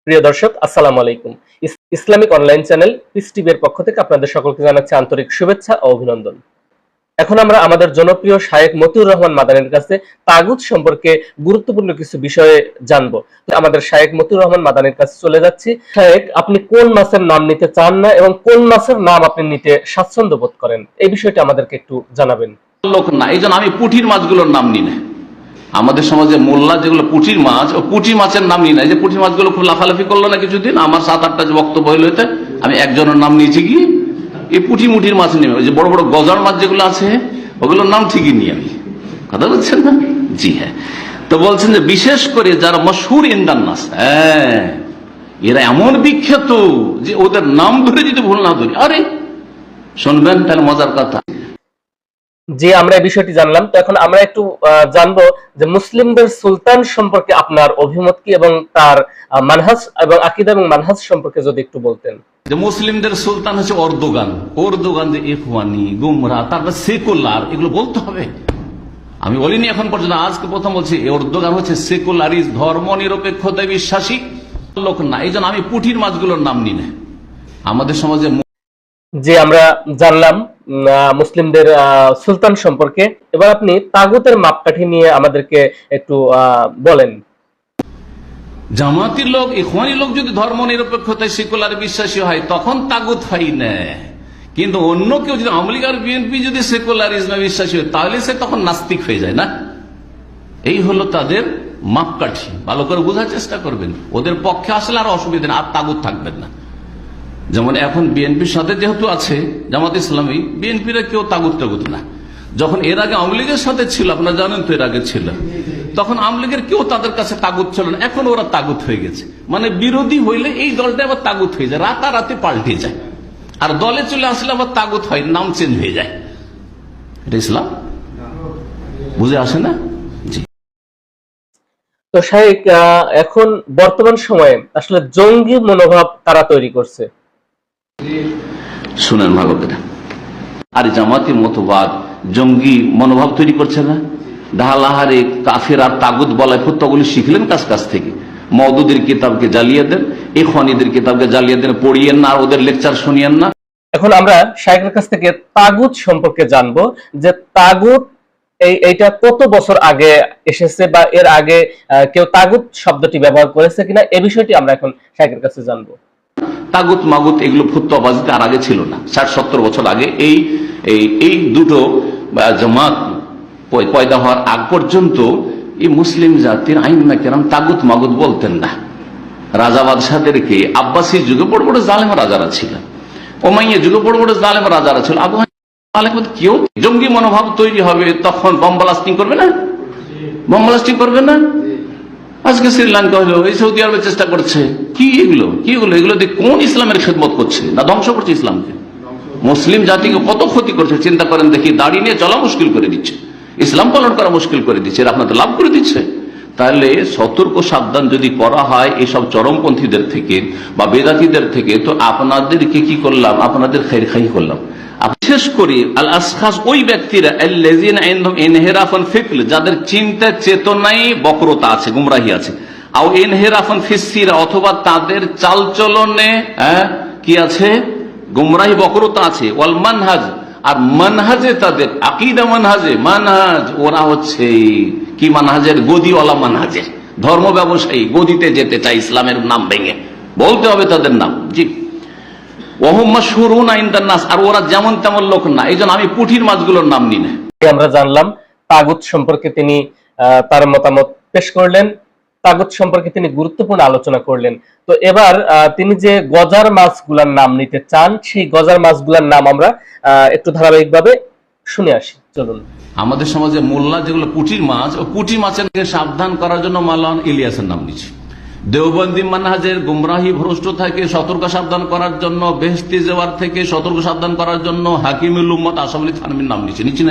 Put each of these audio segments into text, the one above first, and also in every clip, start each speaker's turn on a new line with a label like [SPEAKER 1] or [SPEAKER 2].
[SPEAKER 1] প্রিয় দর্শক, আসসালামু আলাইকুম। ইসলামিক অনলাইন চ্যানেল পিস টিভির পক্ষ থেকে আপনাদের সকলকে জানাচ্ছি আন্তরিক শুভেচ্ছা ও অভিনন্দন। এখন আমরা আমাদের জনপ্রিয় শায়েখ মতিউর রহমান মাদানীর কাছে তাগুত সম্পর্কে গুরুত্বপূর্ণ কিছু বিষয়ে জানবো। আমাদের শায়েখ মতিউর রহমান মাদানীর কাছে চলে যাচ্ছি। শায়েখ, আপনি কোন মাছের নাম নিতে চান না এবং কোন মাছের নাম আপনি নিতে স্বাচ্ছন্দ্য বোধ করেন, এই বিষয়টি আমাদেরকে একটু জানাবেন।
[SPEAKER 2] লোক না, এই জন্য আমি পুঁটির মাছগুলোর নাম নিই না। আমাদের সমাজে মোল্লা যেগুলো পুঁটির মাছ, ও পুঁটি মাছের নাম নিই না। যে পুঁটি মাছগুলো খুব লাফালাফি করলো না কিছুদিন, আমার 7-8টা যে বক্তব্য হইল, আমি একজনের নাম নিয়েছি কি এই পুঁটি মুটির মাছ নিয়ে। ওই যে বড় বড় গজার মাছ যেগুলো আছে ওগুলোর নাম ঠিকই নিই আমি। কথা বলছেন না? জি হ্যাঁ। তো বলছেন যে বিশেষ করে যারা মশহুর ইন্দান নাস, হ্যাঁ এরা এমন বিখ্যাত যে ওদের নাম ধরে যদি ভুল না ধরি, আরে শুনবেন তার মজার কথা।
[SPEAKER 1] যে আমরা এই বিষয়টি জানলাম, তো এখন আমরা একটু জানবো যে মুসলিমদের সুলতান সম্পর্কে আপনার অভিমত কি এবং তার মানহাজ এবং আকীদা এবং মানহাজ সম্পর্কে যদি একটু বলতেন।
[SPEAKER 2] যে মুসলিমদের সুলতান হচ্ছে অর্দোগান যে ইখওয়ানি গুমরা, তারপর সেকুলার, এগুলো বলতে হবে। আমি বলিনি এখন পর্যন্ত, আজকে প্রথম বলছি। এরদোগান হচ্ছে সেকুলারিস্ট, ধর্ম নিরপেক্ষতায় বিশ্বাসী লোক না। এই জন্য আমি পুঁটির মাছগুলোর নাম নিই না। আমাদের সমাজে
[SPEAKER 1] যে আমরা জানলাম মুসলিমদের সুলতান সম্পর্কে, এবার আপনি তাগুতের মাপকাঠি নিয়ে আমাদেরকে একটু বলেন।
[SPEAKER 2] জামাতির লোক, ইখওয়ানি লোক যদি ধর্ম নিরপেক্ষতায় সেকুলার বিশ্বাসী হয় তখন তাগুত হয় না। কিন্তু অন্য কেউ যদি আওয়ামী লীগ আর বিএনপি যদি সেকুলারিজমে বিশ্বাসী হয় তাহলে সে তখন নাস্তিক হয়ে যায় না। এই হলো তাদের মাপকাঠি। ভালো করে বোঝার চেষ্টা করবেন। ওদের পক্ষে আসলে আর অসুবিধা নেই, আর তাগুত থাকবেন না। যেমন এখন বিএনপির সাথে যেহেতু আছে জামাত ইসলামী, বিএনপির কেউ তাগুত টাগুত না। যখন এর আগে আওয়ামী লীগের সাথে ছিল, আপনারা জানেন তো এর আগে ছিল, তখন আওয়ামী লীগের কেউ তাদের কাছে তাগুত ছিল না। এখন ওরা তাগুত হয়ে গেছে। মানে বিরোধী হইলে এই দলটা আবার তাগুত হয়ে যায়, রাতারাতি পাল্টে যায়। আর দলে চলে আসলে আবার তাগুত হয়, নাম চেঞ্জ হয়ে যায়। এটা ইসলাম বুঝে আসে না? জি।
[SPEAKER 1] তো শাইখ, এখন বর্তমান সময়ে আসলে জঙ্গি মনোভাব তারা তৈরি করছে।
[SPEAKER 2] শুনেন ভালো করে, আর জামাতি মতবাদ জঙ্গি মনোভাব তৈরি করছে না। ঢালাহারে কাফের আর তাগুত বলায় ফতোয়াগুলি শিখলেন কাছ থেকে। মওদুদের কিতাবকে জ্বালিয়ে দেন, ইখওয়ানীদের কিতাবকে জ্বালিয়ে দেন, পড়িয়েন না, আর ওদের লেকচার শুনিয়েন না।
[SPEAKER 1] এখন আমরা শাইখের কাছ থেকে তাগুত সম্পর্কে জানবো, যে তাগুত এইটা কত বছর আগে এসেছে বা এর আগে কেউ তাগুত শব্দটি ব্যবহার করেছে কিনা, এই বিষয়টি আমরা এখন শাইখের কাছে জানবো।
[SPEAKER 2] তাগুত মাগুত এগুলো ফতোয়াবাজিতে আর আগে ছিল না। 60-70 বছর আগে এই দুটো জামাত পয়দা হওয়ার আগ পর্যন্ত এই মুসলিম জাতির আইম্মা কেরাম তাগুত মাগুত বলতেন না। রাজা বাদশাদেরকে আব্বাসী যুগে বড় বড় জালেম রাজারা ছিলেন, ওমাইয়া যুগে বড় বড় জালেম রাজারা ছিল। আবু হানিফা কেউ জঙ্গি মনোভাব তৈরি হবে তখন বম ব্লাস্টিং করবে না? বম ব্লাস্টিং করবে না? আজকে শ্রীলঙ্কা হলো, এই সৌদি আরবের চেষ্টা করছে। কি এগুলো এগুলো দিয়ে কোন ইসলামের খেদমত করছে না ধ্বংস করছে ইসলামকে? মুসলিম জাতিকে কত ক্ষতি করছে চিন্তা করেন দেখি। দাড়ি নিয়ে চলা মুশকিল করে দিচ্ছে, ইসলাম পালন করা মুশকিল করে দিচ্ছে, আপনাদের লাভ করে দিচ্ছে। তাহলে সতর্ক সাবধান যদি করা হয় এইসব চরমপন্থীদের থেকে বা বেদাতীদের থেকে, তো আপনাদেরকে কি করলাম? আপনাদের খের খাই করলাম। বিশেষ করে আল আসখাস, ওই ব্যক্তিরা যাদের চিন্তা চেতনায় বক্রতা আছে, গুমরাহি আছে, আও ইনহিরাফান ফিসসিরা, অথবা তাদের চালচলনে কি আছে? গুমরাহি বক্রতা আছে। ওয়াল মানহাজ, আর মানহাজে তাদের আকীদা মানহাজ ওরা হচ্ছে কি মানহাজের? গদিওয়ালা মানহাজের ধর্ম ব্যবসায়ী, গদিতে যেতে চায় ইসলামের নাম ভেঙে। বলতে হবে তাদের নাম। জি। আর ওরা যেমন তেমন লোক না। এই জন্য আমি পুঁটির মাছগুলোর নাম নিই না।
[SPEAKER 1] আমরা জানলাম তাগুত সম্পর্কে তিনি তার মতামত পেশ করলেন, তাগুত সম্পর্কে তিনি গুরুত্বপূর্ণ আলোচনা করলেন। তো এবার তিনি যে গজার মাছগুলার নাম নিতে চান, সেই গজার মাছগুলার নাম আমরা একটু ধারাবাহিকভাবে শুনে আসি। চলুন।
[SPEAKER 2] আমাদের সমাজে মোল্লা যেগুলো পুঁটির মাছ, ও পুঁটি মাছের সাবধান করার জন্য মাওলানা ইলিয়াসের নাম নিচ্ছে। দেওবন্দি মানহাজের গুমরাহি ভ্রষ্ট থেকে সতর্ক সাবধান করার জন্য, বেহেশতি যাওয়ার থেকে সতর্ক সাবধান করার জন্য হাকিমুল উম্মত আশরাফ আলী থানভীর নাম নিচ্ছে। নিচ্ছেন?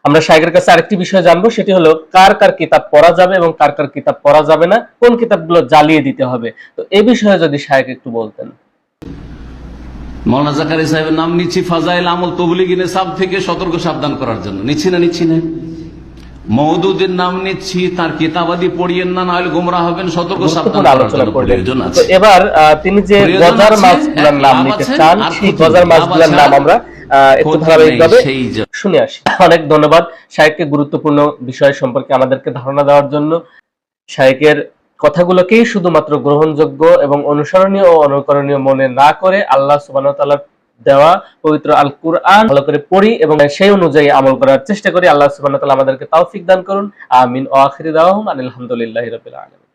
[SPEAKER 1] আমরা শাইখের কাছে আরেকটি বিষয় জানবো, সেটি হলো কার কার কিতাব পড়া যাবে এবং কার কার কিতাব পড়া যাবে না, কোন কিতাবগুলো জ্বালিয়ে দিতে হবে। তো এই বিষয়ে যদি শাইখ একটু বলতেন।
[SPEAKER 2] মাওলানা জাকারিয়া সাহেবের নাম নিচ্ছি ফাজাইল আমল তবলিগি নিসাব থেকে সতর্ক সাবধান করার জন্য। নিচ্ছি না? মওদুদের নাম নিচ্ছি, তার কিতাবাদি পড়িয়েন না, নাহলে গোমরাহ হবেন। সতর্ক সাবধান
[SPEAKER 1] গুরুত্বপূর্ণ
[SPEAKER 2] করার
[SPEAKER 1] আলোচনা
[SPEAKER 2] জন্য
[SPEAKER 1] করলেন।
[SPEAKER 2] প্রয়োজন
[SPEAKER 1] তো
[SPEAKER 2] আছে।
[SPEAKER 1] এবার তিনি যে
[SPEAKER 2] প্রয়োজন
[SPEAKER 1] গজার
[SPEAKER 2] আছে,
[SPEAKER 1] মাছগুলোর
[SPEAKER 2] এক
[SPEAKER 1] নাম
[SPEAKER 2] লাভ
[SPEAKER 1] নিতে
[SPEAKER 2] আছে,
[SPEAKER 1] চান,
[SPEAKER 2] আর
[SPEAKER 1] সেই
[SPEAKER 2] ক্ষতি
[SPEAKER 1] গজার
[SPEAKER 2] নেই।
[SPEAKER 1] মাছগুলোর
[SPEAKER 2] লাভ
[SPEAKER 1] নাম
[SPEAKER 2] আছে,
[SPEAKER 1] আমরা একটু
[SPEAKER 2] ক্ষতি
[SPEAKER 1] ধারাবাহিকভাবে
[SPEAKER 2] নেই, সেই
[SPEAKER 1] শুনে আসি। অনেক ধন্যবাদ শায়েখকে গুরুত্বপূর্ণ বিষয় সম্পর্কে আমাদেরকে ধারণা দেওয়ার জন্য। শায়েখের কথাগুলোকেই শুধুমাত্র গ্রহণযোগ্য এবং অনুসরণীয় ও অনুকরণীয় মনে না করে আল্লাহ সুবহানাহু ওয়া তাআলার দেওয়া পবিত্র আল কুরআন ভালো করে পড়ি এবং সেই অনুযায়ী আমল করার চেষ্টা করি। আল্লাহ সুবহানাহু ওয়া তাআলা আমাদেরকে তৌফিক দান করুন। আমিন। ওয়া আখিরু দাওয়াহুম আলহামদুলিল্লাহি রাব্বিল আলামিন।